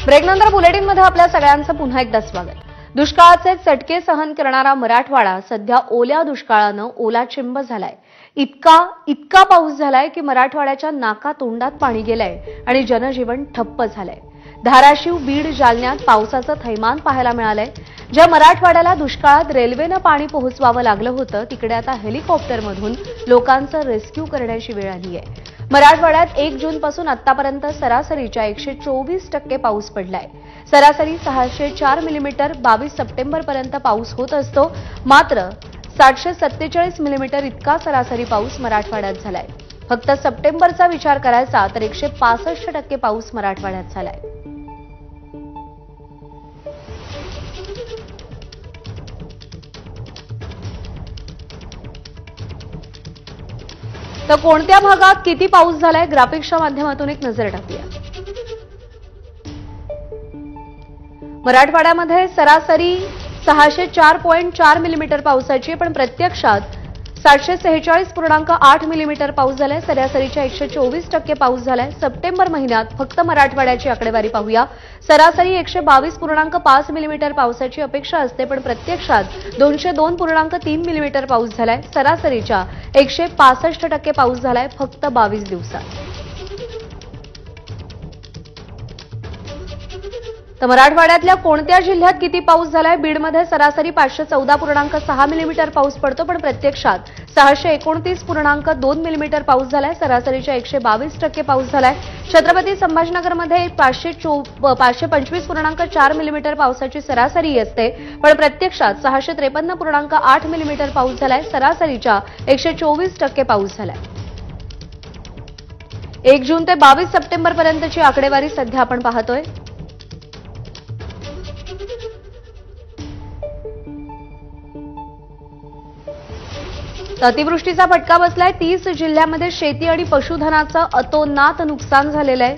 ब्रेकनंतर बुलेटिनमध्ये आपल्या सगळ्यांचं पुन्हा एकदा स्वागत। दुष्काळाचे चटके सहन करणारा मराठवाडा सध्या ओल्या दुष्काळानं ओलाचिंब झालाय। इतका पाऊस झालाय की मराठवाड्याच्या नाका तोंडात पाणी गेलंय आणि जनजीवन ठप्प झालंय। धाराशिव, बीड, जालन्यात पावसाचं थैमान पाहायला मिळालंय। ज्या मराठवाड्याला दुष्काळात रेल्वेनं पाणी पोहोचवावं लागलं होतं तिकडे आता हेलिकॉप्टरमधून लोकांचं रेस्क्यू करण्याची वेळ आली आहे। मराठवाड्यात 1 जूनपासून आतापर्यंत सरासरीच्या 124% पाऊस पडलाय। सरासरी 604 मिलीमीटर 22 सप्टेंबरपर्यंत पाऊस होत असतो, मात्र 747 मिलीमीटर इतका सरासरी पाऊस मराठवाड्यात झालाय। फक्त सप्टेंबरचा विचार करायचा तर 165% पाऊस मराठवाड्यात झालाय। तर कोणत्या भागात किती पाऊस झालाय ग्राफिक्सच्या माध्यमातून एक नजर टाकूया। मराठवाड्यामध्ये सरासरी 604.4 मिलीमीटर पावसाची, पण प्रत्यक्षात 746.8 मिलीमीटर पाऊस झालाय। सरासरीच्या 124% पाऊस झालाय। सप्टेंबर महिन्यात फक्त मराठवाड्याची आकडेवारी पाहूया। सरासरी 122.5 मिलीमीटर पावसाची अपेक्षा असते, पण प्रत्यक्षात 202.3 मिलीमीटर पाऊस झालाय। सरासरीच्या 165% पाऊस झालाय फक्त 22 दिवसात। तर मराठवाड्यातल्या कोणत्या जिल्ह्यात किती पाऊस झालाय? बीडमध्ये सरासरी 514.6 मिलीमीटर पाऊस पडतो, पण प्रत्यक्षात 629.2 मिलीमीटर पाऊस झालाय। सरासरीच्या 122% पाऊस झालाय। छत्रपती संभाजीनगरमध्ये 525.4 मिलीमीटर पावसाची सरासरी असते, पण प्रत्यक्षात 653.8 मिलीमीटर पाऊस झालाय। सरासरीच्या 124% पाऊस झालाय। 1 जून ते 22 सप्टेंबरपर्यंतची आकडेवारी सध्या आपण पाहतोय। अतिवृष्टीचा फटका बसलाय। 30 जिल्ह्यांमध्ये शेती आणि पशुधनाचं अतोनात नुकसान झालेलं आहे।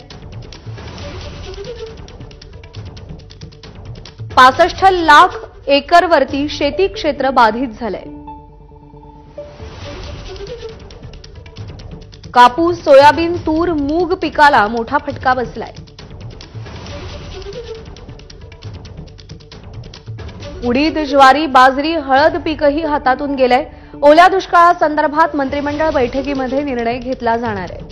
65 लाख एकरवरती शेती क्षेत्र बाधित झालंय। कापूस, सोयाबीन, तूर, मूग पिकाला मोठा फटका बसलाय। उडीद, ज्वारी, बाजरी, हळद पीकही हातातून गेलंय। ओल्या दुष्काळासंदर्भात मंत्रिमंडळ बैठकीमध्ये निर्णय घेतला जाणार आहे।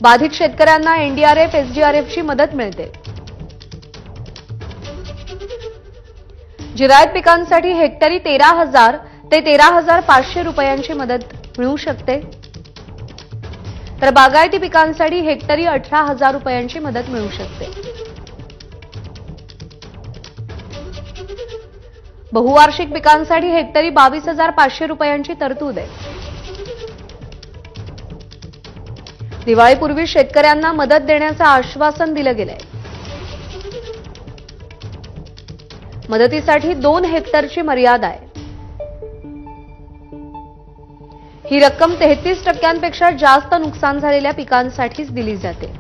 बाधित शेतकऱ्यांना एनडीआरएफ, एसडीआरएफची मदत मिळते। जिरायत पिकांसाठी हेक्टरी 13,000 ते 13,500 रुपयांची मदत मिळू शकते, तर बागायती पिकांसाठी हेक्टरी 18,000 रुपयांची मदत मिळू शकते। बहुवार्षिक पिकांसाठी हेक्टरी 22,500 रुपयांची तरतूद आहे। दिवाळीपूर्वी शेतकऱ्यांना मदत देण्याचं आश्वासन दिलं गेलंय। मदतीसाठी 2 हेक्टरची मर्यादा आहे। ही रक्कम 33% जास्त नुकसान झालेल्या पिकांसाठीच दिली जाते।